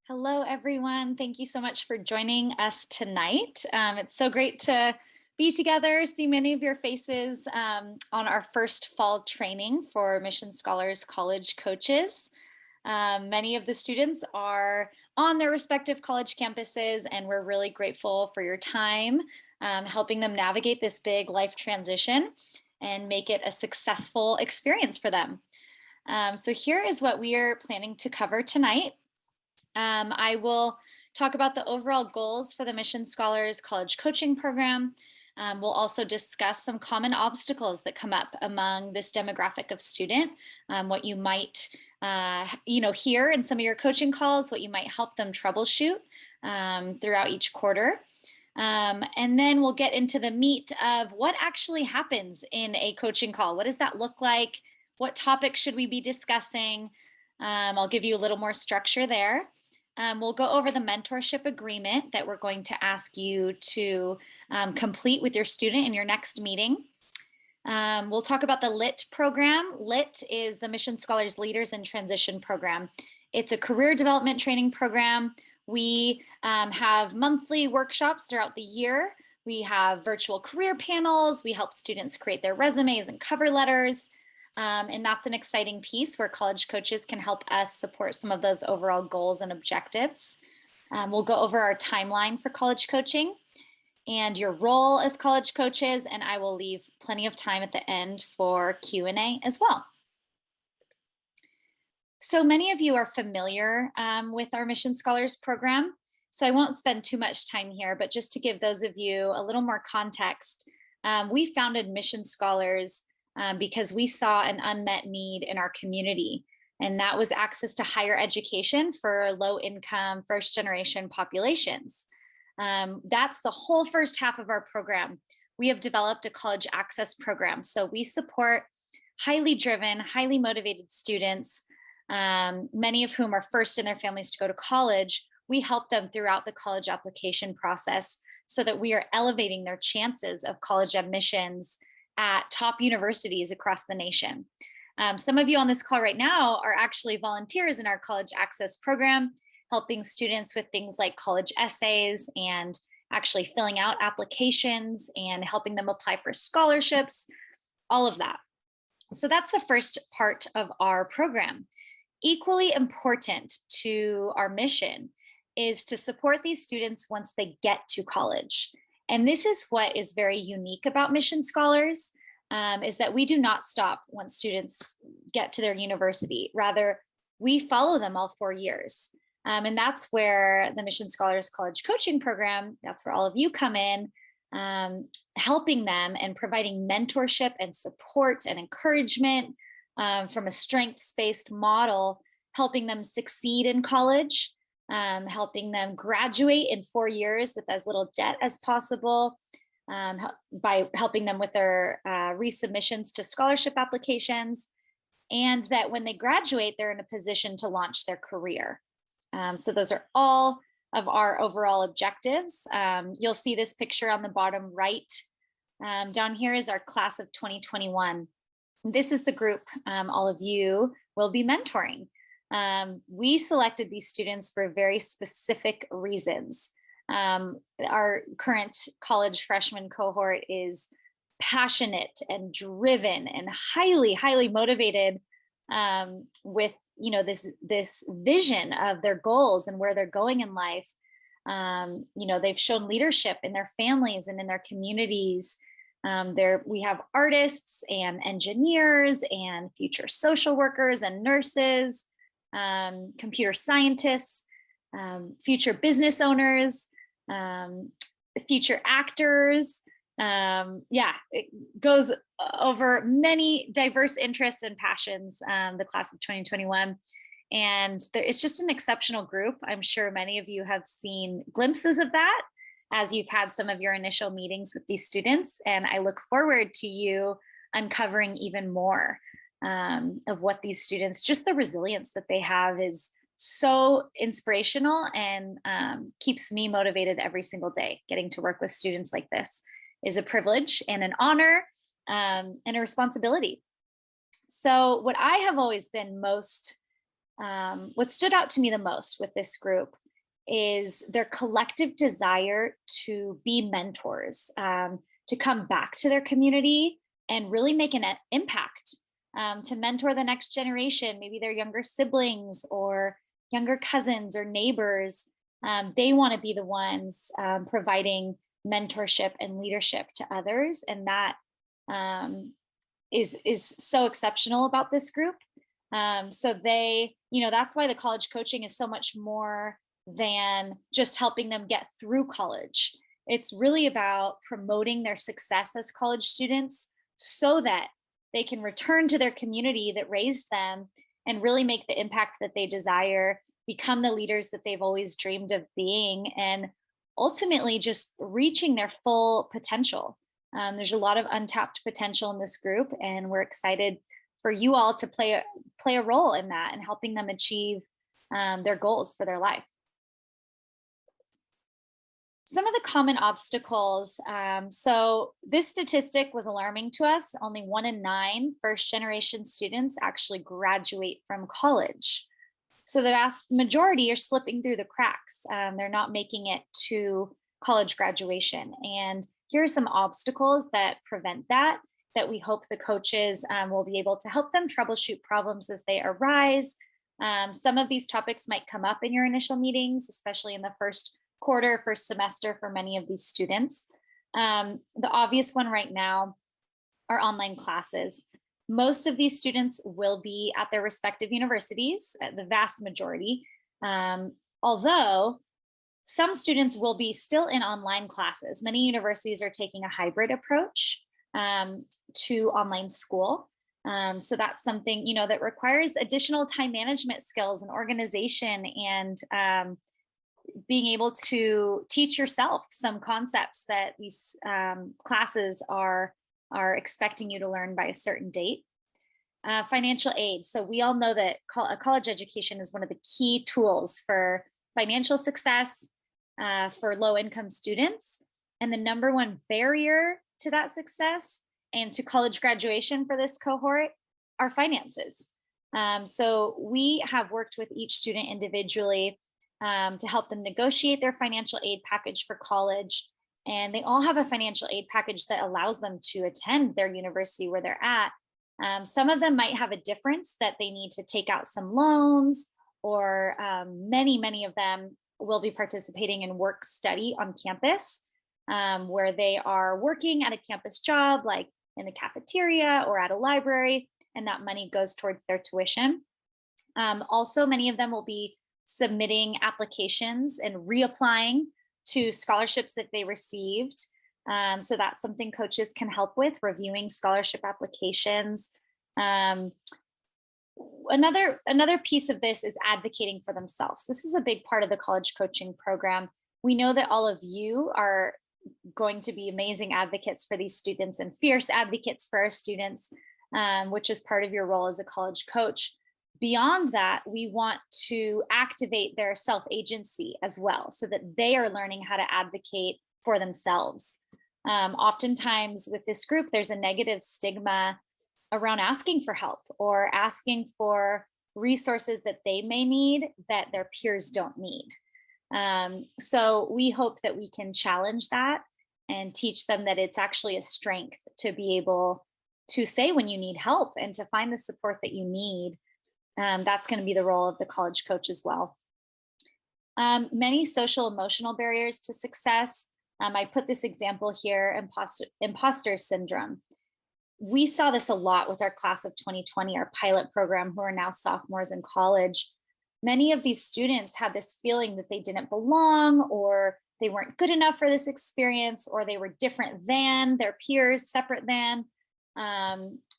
Hello, everyone. Thank you so much for joining us tonight. It's so great to be together, see many of your faces on our first fall training for Mission Scholars College coaches. Many of the students are on their respective college campuses, and we're really grateful for your time helping them navigate this big life transition and make it a successful experience for them. So here is what we are planning to cover tonight. I will talk about the overall goals for the Mission Scholars College Coaching Program. We'll also discuss some common obstacles that come up among this demographic of student, what you might hear in some of your coaching calls, what you might help them troubleshoot throughout each quarter. And then we'll get into the meat of what actually happens in a coaching call. What does that look like? What topics should we be discussing? I'll give you a little more structure there. We'll go over the mentorship agreement that we're going to ask you to complete with your student in your next meeting. We'll talk about the LIT program. LIT is the Mission Scholars Leaders in Transition program. It's a career development training program. We have monthly workshops throughout the year. We have virtual career panels. We help students create their resumes and cover letters. And that's an exciting piece where college coaches can help us support some of those overall goals and objectives. We'll go over our timeline for college coaching and your role as college coaches, and I will leave plenty of time at the end for Q&A as well. So many of you are familiar with our Mission Scholars program, so I won't spend too much time here, but just to give those of you a little more context, we founded Mission Scholars because we saw an unmet need in our community, and that was access to higher education for low-income, first-generation populations. That's the whole first half of our program. We have developed a college access program, so we support highly driven, highly motivated students, many of whom are first in their families to go to college. We help them throughout the college application process so that we are elevating their chances of college admissions at top universities across the nation. Some of you on this call right now are actually volunteers in our college access program, helping students with things like college essays and actually filling out applications and helping them apply for scholarships, all of that. So that's the first part of our program. Equally important to our mission is to support these students once they get to college. And this is what is very unique about Mission Scholars, is that we do not stop once students get to their university. Rather, we follow them all 4 years. And that's where the Mission Scholars College Coaching Program, that's where all of you come in, helping them and providing mentorship and support and encouragement from a strengths-based model, helping them succeed in college, helping them graduate in 4 years with as little debt as possible, by helping them with their resubmissions to scholarship applications, and that when they graduate, they're in a position to launch their career. So those are all of our overall objectives. You'll see this picture on the bottom right. Down here is our class of 2021. This is the group all of you will be mentoring. We selected these students for very specific reasons. Our current college freshman cohort is passionate and driven and highly, highly motivated with this vision of their goals and where they're going in life. They've shown leadership in their families and in their communities. We have artists and engineers and future social workers and nurses, computer scientists, future business owners, future actors. It goes over many diverse interests and passions, the class of 2021. And it's just an exceptional group. I'm sure many of you have seen glimpses of that as you've had some of your initial meetings with these students. And I look forward to you uncovering even more of what these students, just the resilience that they have is so inspirational and keeps me motivated every single day. Getting to work with students like this is a privilege and an honor and a responsibility. So what I have always been most what stood out to me the most with this group is their collective desire to be mentors, to come back to their community and really make an impact, to mentor the next generation, maybe their younger siblings or younger cousins or neighbors. They want to be the ones providing mentorship and leadership to others. And that is so exceptional about this group. So they, that's why the college coaching is so much more than just helping them get through college. It's really about promoting their success as college students so that they can return to their community that raised them and really make the impact that they desire, become the leaders that they've always dreamed of being, and ultimately just reaching their full potential. There's a lot of untapped potential in this group, and we're excited for you all to play a role in that and helping them achieve their goals for their life. Some of the common obstacles. So this statistic was alarming to us. Only 1 in 9 first-generation students actually graduate from college. So the vast majority are slipping through the cracks. They're not making it to college graduation. And here are some obstacles that prevent that we hope the coaches will be able to help them troubleshoot problems as they arise. Some of these topics might come up in your initial meetings, especially in the first quarter, first semester for many of these students. The obvious one right now are online classes. Most of these students will be at their respective universities, the vast majority, although some students will be still in online classes. Many universities are taking a hybrid approach to online school. So that's something, that requires additional time management skills and organization, and being able to teach yourself some concepts that these classes are expecting you to learn by a certain date. Financial aid. So we all know that a college education is one of the key tools for financial success for low-income students. And the number one barrier to that success and to college graduation for this cohort are finances. So we have worked with each student individually to help them negotiate their financial aid package for college. And they all have a financial aid package that allows them to attend their university where they're at. Some of them might have a difference that they need to take out some loans, or many of them will be participating in work study on campus, where they are working at a campus job, like in the cafeteria or at a library, and that money goes towards their tuition. Also, many of them will be submitting applications and reapplying to scholarships that they received. So that's something coaches can help with, reviewing scholarship applications. Another piece of this is advocating for themselves. This is a big part of the college coaching program. We know that all of you are going to be amazing advocates for these students and fierce advocates for our students, which is part of your role as a college coach. Beyond that, we want to activate their self-agency as well, so that they are learning how to advocate for themselves. Oftentimes with this group, there's a negative stigma around asking for help or asking for resources that they may need that their peers don't need. So we hope that we can challenge that and teach them that it's actually a strength to be able to say when you need help and to find the support that you need. That's going to be the role of the college coach as well. Many social emotional barriers to success. I put this example here, imposter syndrome. We saw this a lot with our class of 2020, our pilot program, who are now sophomores in college. Many of these students had this feeling that they didn't belong, or they weren't good enough for this experience, or they were different than their peers, separate than.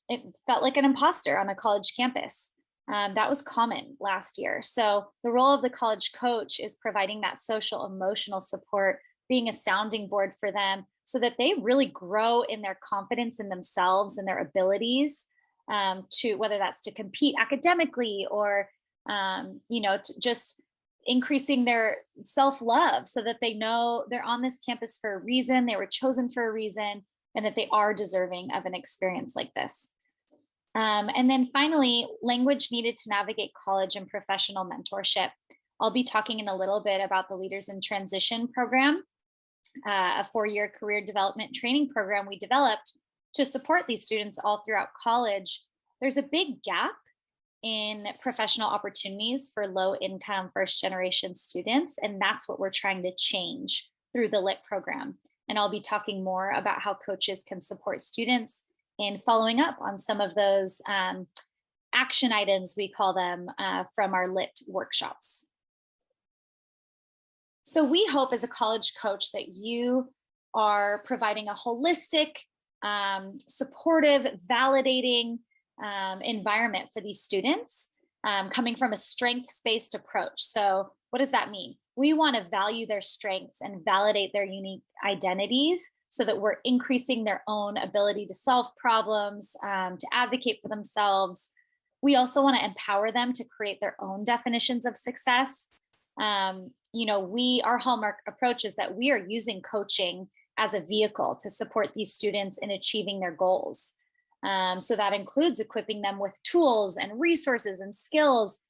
It felt like an imposter on a college campus. That was common last year. So the role of the college coach is providing that social emotional support, being a sounding board for them so that they really grow in their confidence in themselves and their abilities, to whether that's to compete academically or, to just increasing their self-love so that they know they're on this campus for a reason, they were chosen for a reason, and that they are deserving of an experience like this. And then finally, language needed to navigate college and professional mentorship. I'll be talking in a little bit about the Leaders in Transition program, a 4-year career development training program we developed to support these students all throughout college. There's a big gap in professional opportunities for low income first generation students. And that's what we're trying to change through the LIT program. And I'll be talking more about how coaches can support students in following up on some of those action items, we call them, from our LIT workshops. So we hope as a college coach that you are providing a holistic, supportive, validating environment for these students, coming from a strengths-based approach. So what does that mean? We want to value their strengths and validate their unique identities so that we're increasing their own ability to solve problems, to advocate for themselves. We also want to empower them to create their own definitions of success. Our hallmark approach is that we are using coaching as a vehicle to support these students in achieving their goals. So that includes equipping them with tools and resources and skills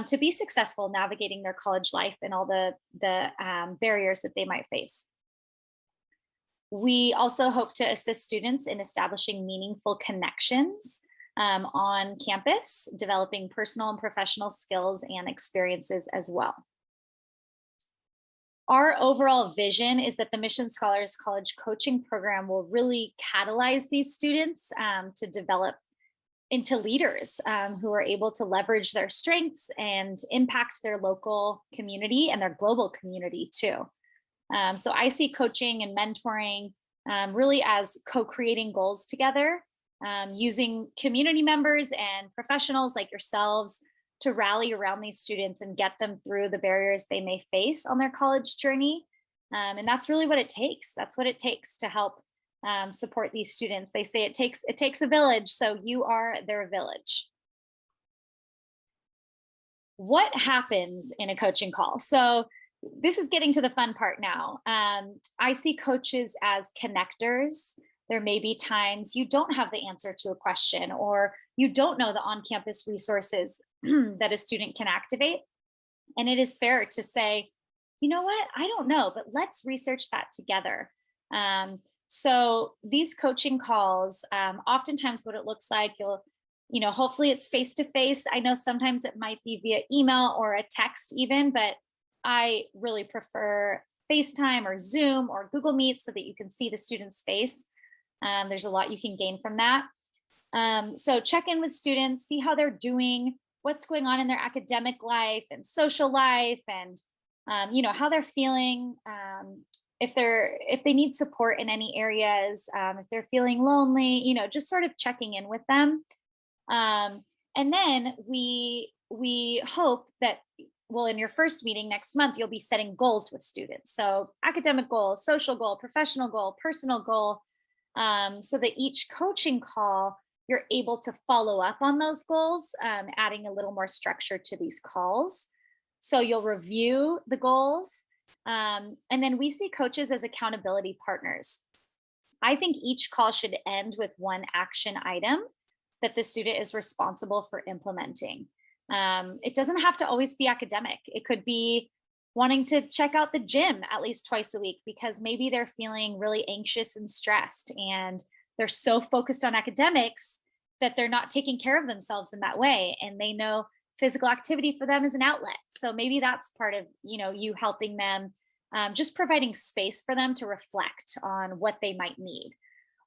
to be successful navigating their college life and all the barriers that they might face. We also hope to assist students in establishing meaningful connections on campus, developing personal and professional skills and experiences as well. Our overall vision is that the Mission Scholars College Coaching Program will really catalyze these students to develop into leaders who are able to leverage their strengths and impact their local community and their global community too. So I see coaching and mentoring really as co-creating goals together, using community members and professionals like yourselves to rally around these students and get them through the barriers they may face on their college journey. And that's really what it takes. That's what it takes to help support these students. They say it takes a village, so you are their village. What happens in a coaching call? So this is getting to the fun part now. I see coaches as connectors. There may be times you don't have the answer to a question, or you don't know the on-campus resources that a student can activate. And it is fair to say, you know what, I don't know, but let's research that together. So these coaching calls, oftentimes what it looks like, hopefully it's face-to-face. I know sometimes it might be via email or a text even, but I really prefer FaceTime or Zoom or Google Meet so that you can see the student's face. There's a lot you can gain from that. So check in with students, see how they're doing, what's going on in their academic life and social life, and how they're feeling, if they need support in any areas, if they're feeling lonely, just sort of checking in with them. And then we hope that, well, in your first meeting next month, you'll be setting goals with students. So academic goal, social goal, professional goal, personal goal, so that each coaching call, you're able to follow up on those goals, adding a little more structure to these calls. So you'll review the goals. And then we see coaches as accountability partners. I think each call should end with one action item that the student is responsible for implementing. It doesn't have to always be academic. It could be wanting to check out the gym at least twice a week because maybe they're feeling really anxious and stressed and they're so focused on academics that they're not taking care of themselves in that way. And they know physical activity for them is an outlet. So maybe that's part of, you helping them, just providing space for them to reflect on what they might need.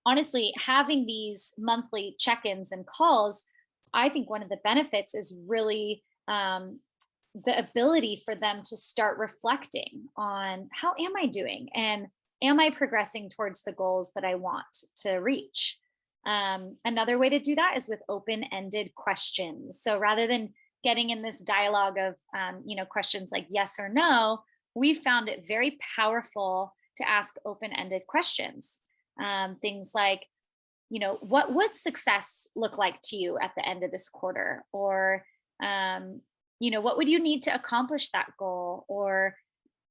Honestly, having these monthly check-ins and calls, I think one of the benefits is really the ability for them to start reflecting on how am I doing and am I progressing towards the goals that I want to reach? Another way to do that is with open-ended questions. So rather than getting in this dialogue of questions like yes or no, we found it very powerful to ask open-ended questions. Things like, what would success look like to you at the end of this quarter? Or, what would you need to accomplish that goal? Or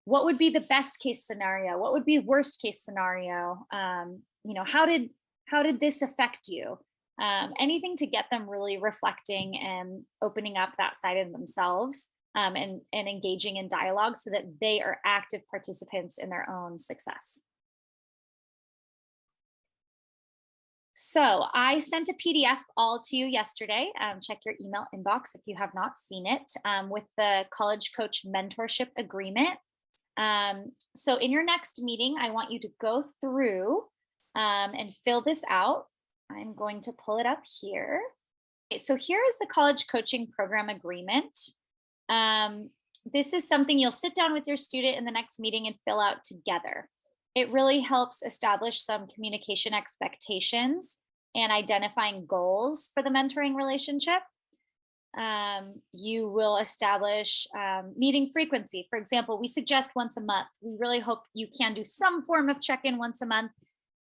what would be the best case scenario? What would be worst case scenario? How did this affect you? anything to get them really reflecting and opening up that side of themselves, and engaging in dialogue so that they are active participants in their own success. So I sent a PDF all to you yesterday. Check your email inbox if you have not seen it, with the College Coach Mentorship Agreement. So in your next meeting, I want you to go through and fill this out. I'm going to pull it up here. Okay, so here is the College Coaching Program Agreement. This is something you'll sit down with your student in the next meeting and fill out together. It really helps establish some communication expectations and identifying goals for the mentoring relationship. You will establish meeting frequency. For example, we suggest once a month. We really hope you can do some form of check-in once a month.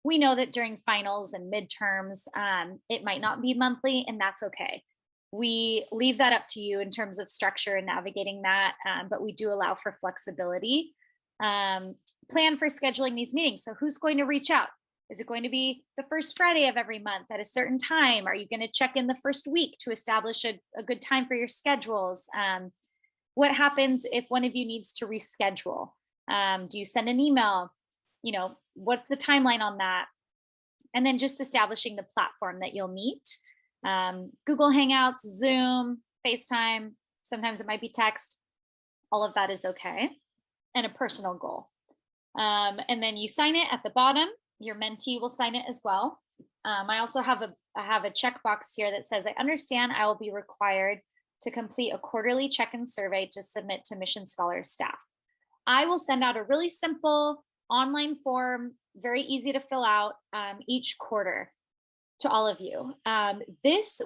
We know that during finals and midterms, it might not be monthly, and that's okay. We leave that up to you in terms of structure and navigating that, but we do allow for flexibility. Plan for scheduling these meetings. So who's going to reach out? Is it going to be the first Friday of every month at a certain time? Are you going to check in the first week to establish a good time for your schedules? What happens if one of you needs to reschedule? Do you send an email? What's the timeline on that? And then just establishing the platform that you'll meet. Google Hangouts, Zoom, FaceTime, sometimes it might be text. All of that is okay. And a personal goal. And then you sign it at the bottom. Your mentee will sign it as well. I also have a checkbox here that says, I understand I will be required to complete a quarterly check-in survey to submit to Mission Scholars staff. I will send out a really simple online form, very easy to fill out, each quarter to all of you.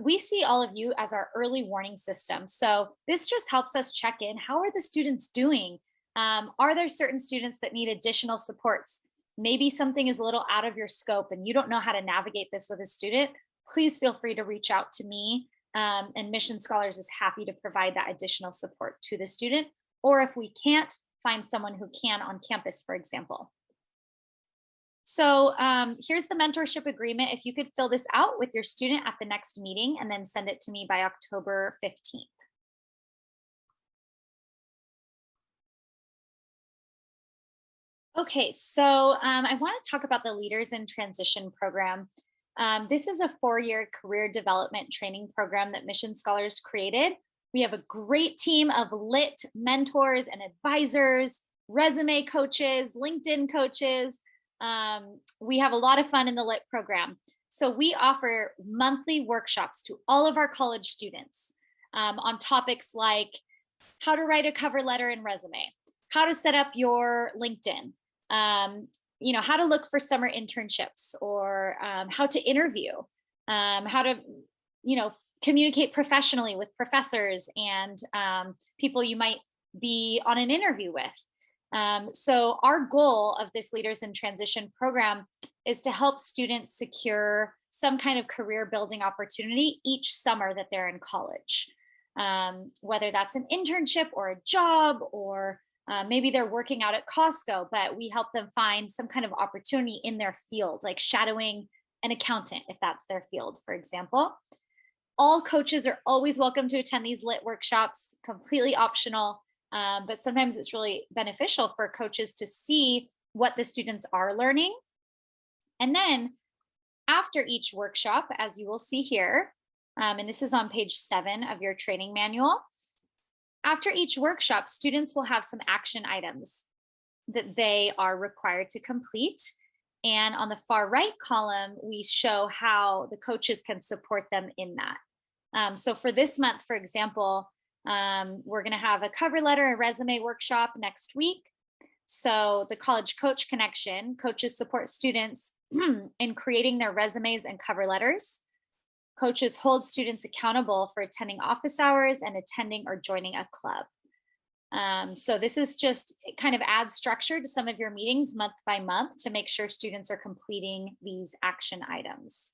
We see all of you as our early warning system. So this just helps us check in. How are the students doing? Are there certain students that need additional supports? Maybe something is a little out of your scope and you don't know how to navigate this with a student. Please feel free to reach out to me, and Mission Scholars is happy to provide that additional support to the student. Or if we can't, find someone who can on campus, for example. So here's the mentorship agreement. If you could fill this out with your student at the next meeting and then send it to me by October 15th. Okay, so I want to talk about the Leaders in Transition program. This is a 4-year career development training program that Mission Scholars created. We have a great team of lit mentors and advisors, resume coaches, LinkedIn coaches. We have a lot of fun in the lit program. So we offer monthly workshops to all of our college students on topics like how to write a cover letter and resume, how to set up your LinkedIn, how to look for summer internships, or how to interview, how to, communicate professionally with professors and people you might be on an interview with. So our goal of this Leaders in Transition program is to help students secure some kind of career building opportunity each summer that they're in college, whether that's an internship or a job, or maybe they're working out at Costco, but we help them find some kind of opportunity in their field, like shadowing an accountant, if that's their field, for example. All coaches are always welcome to attend these lit workshops, completely optional. But sometimes it's really beneficial for coaches to see what the students are learning. And then after each workshop, as you will see here, and this is on page 7 of your training manual, after each workshop, students will have some action items that they are required to complete. And on the far right column, we show how the coaches can support them in that. So for this month, for example, we're going to have a cover letter and resume workshop next week. So the College Coach Connection, coaches support students in creating their resumes and cover letters. Coaches hold students accountable for attending office hours and attending or joining a club. So this is just, it kind of adds structure to some of your meetings month by month to make sure students are completing these action items.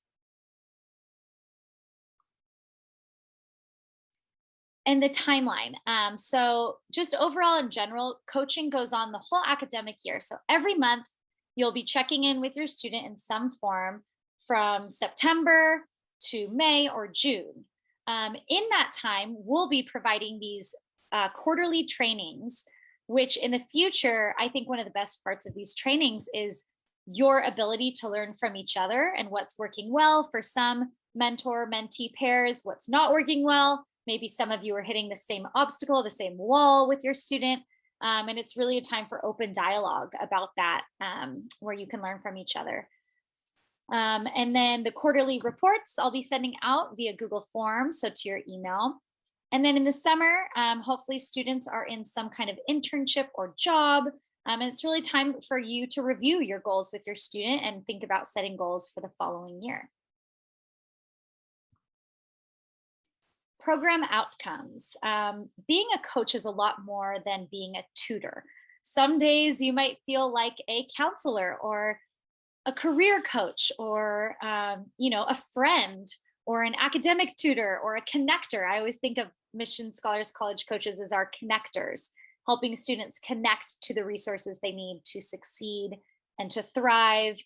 And the timeline. So just overall in general, coaching goes on the whole academic year. So every month you'll be checking in with your student in some form from September to May or June. In that time, we'll be providing these quarterly trainings, which in the future, I think one of the best parts of these trainings is your ability to learn from each other and what's working well for some mentor-mentee pairs, what's not working well. Maybe some of you are hitting the same obstacle, the same wall with your student. And it's really a time for open dialogue about that, where you can learn from each other. And then the quarterly reports I'll be sending out via Google Forms, so to your email. And then in the summer, hopefully students are in some kind of internship or job. And it's really time for you to review your goals with your student and think about setting goals for the following year. Program outcomes. Being a coach is a lot more than being a tutor. Some days you might feel like a counselor or a career coach or a friend or an academic tutor or a connector. I always think of Mission Scholars College coaches as our connectors, helping students connect to the resources they need to succeed and to thrive.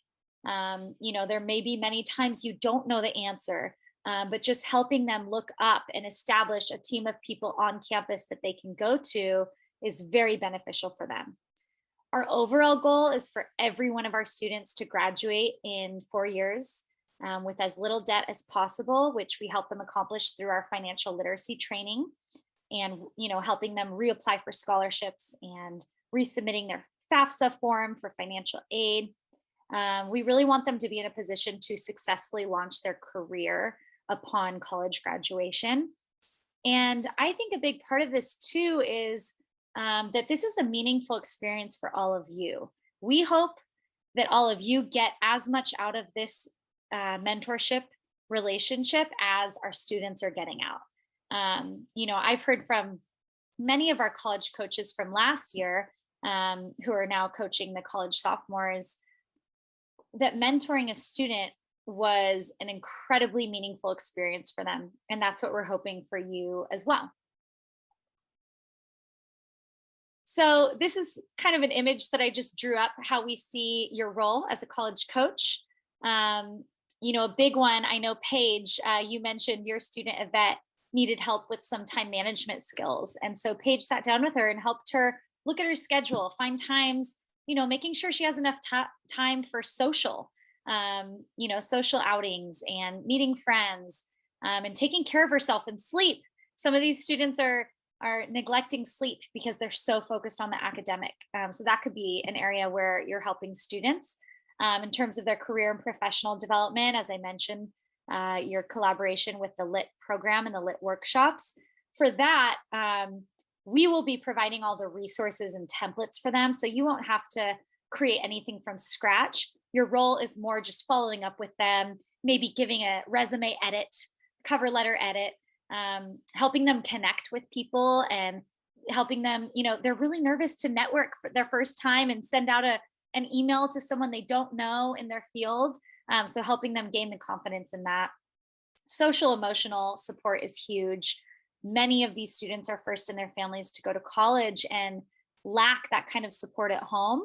There may be many times you don't know the answer, but just helping them look up and establish a team of people on campus that they can go to is very beneficial for them. Our overall goal is for every one of our students to graduate in 4 years with as little debt as possible, which we help them accomplish through our financial literacy training and helping them reapply for scholarships and resubmitting their FAFSA form for financial aid. We really want them to be in a position to successfully launch their career upon college graduation. And I think a big part of this too is that this is a meaningful experience for all of you. We hope that all of you get as much out of this mentorship relationship as our students are getting out. I've heard from many of our college coaches from last year who are now coaching the college sophomores that mentoring a student was an incredibly meaningful experience for them. And that's what we're hoping for you as well. So this is kind of an image that I just drew up, how we see your role as a college coach. A big one, I know Paige, you mentioned your student Yvette needed help with some time management skills. And so Paige sat down with her and helped her look at her schedule, find times, making sure she has enough time for social outings and meeting friends and taking care of herself and sleep. Some of these students are neglecting sleep because they're so focused on the academic. So that could be an area where you're helping students in terms of their career and professional development. As I mentioned, your collaboration with the LIT program and the LIT workshops. For that, we will be providing all the resources and templates for them. So you won't have to create anything from scratch. Your role is more just following up with them, maybe giving a resume edit, cover letter edit, helping them connect with people and helping them, they're really nervous to network for their first time and send out an email to someone they don't know in their field. So helping them gain the confidence in that. Social emotional support is huge. Many of these students are first in their families to go to college and lack that kind of support at home.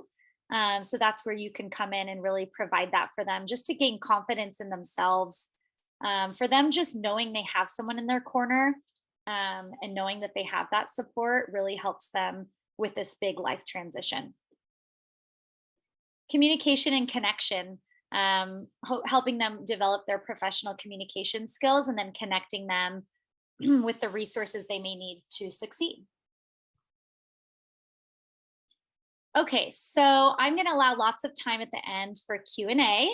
So that's where you can come in and really provide that for them, just to gain confidence in themselves. For them, just knowing they have someone in their corner and knowing that they have that support really helps them with this big life transition. Communication and connection, helping them develop their professional communication skills and then connecting them with the resources they may need to succeed. Okay, so I'm going to allow lots of time at the end for Q&A.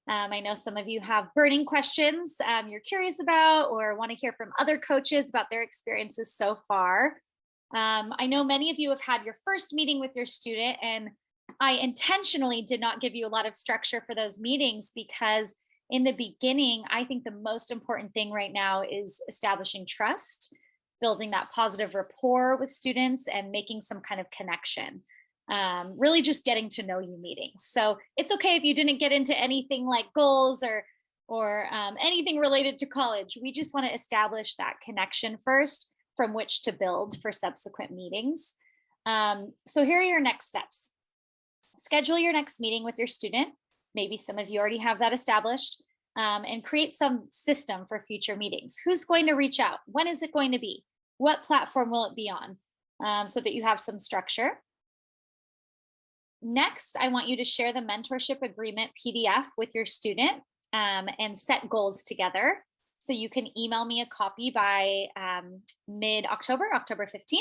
I know some of you have burning questions you're curious about or want to hear from other coaches about their experiences so far. I know many of you have had your first meeting with your student, and I intentionally did not give you a lot of structure for those meetings because in the beginning, I think the most important thing right now is establishing trust, building that positive rapport with students and making some kind of connection. Really just getting to know you meetings. So it's okay if you didn't get into anything like goals or anything related to college. We just want to establish that connection first from which to build for subsequent meetings. So here are your next steps. Schedule your next meeting with your student. Maybe some of you already have that established. and create some system for future meetings. Who's going to reach out? When is it going to be? What platform will it be on? So that you have some structure. Next, I want you to share the mentorship agreement PDF with your student and set goals together. So you can email me a copy by mid-October, October 15th.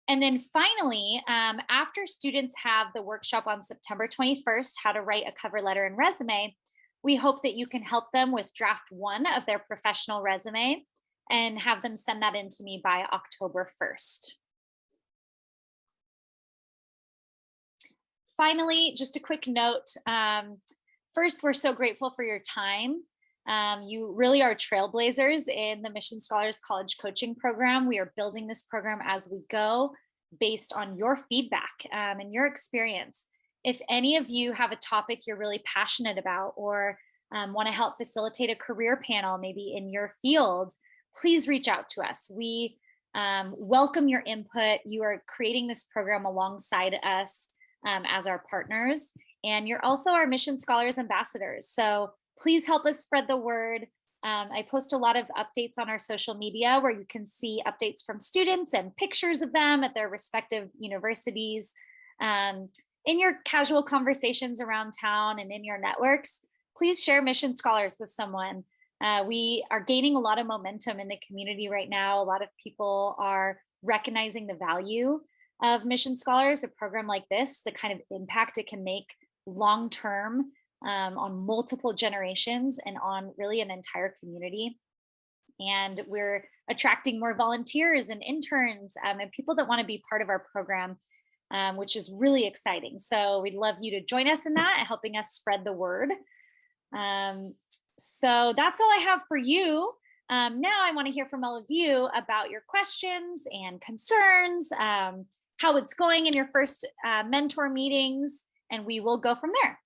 And then finally, after students have the workshop on September 21st, how to write a cover letter and resume, we hope that you can help them with draft 1 of their professional resume and have them send that in to me by October 1st. Finally, just a quick note. First, we're so grateful for your time. You really are trailblazers in the Mission Scholars College Coaching Program. We are building this program as we go based on your feedback and your experience. If any of you have a topic you're really passionate about or want to help facilitate a career panel, maybe in your field, please reach out to us. We welcome your input. You are creating this program alongside us as our partners, and you're also our Mission Scholars ambassadors. So please help us spread the word. I post a lot of updates on our social media where you can see updates from students and pictures of them at their respective universities. In your casual conversations around town and in your networks, please share Mission Scholars with someone. We are gaining a lot of momentum in the community right now. A lot of people are recognizing the value of Mission Scholars, a program like this, the kind of impact it can make long-term on multiple generations and on really an entire community. And we're attracting more volunteers and interns and people that want to be part of our program, which is really exciting. So we'd love you to join us in that, helping us spread the word. So that's all I have for you. Now I want to hear from all of you about your questions and concerns, how it's going in your first mentor meetings, and we will go from there.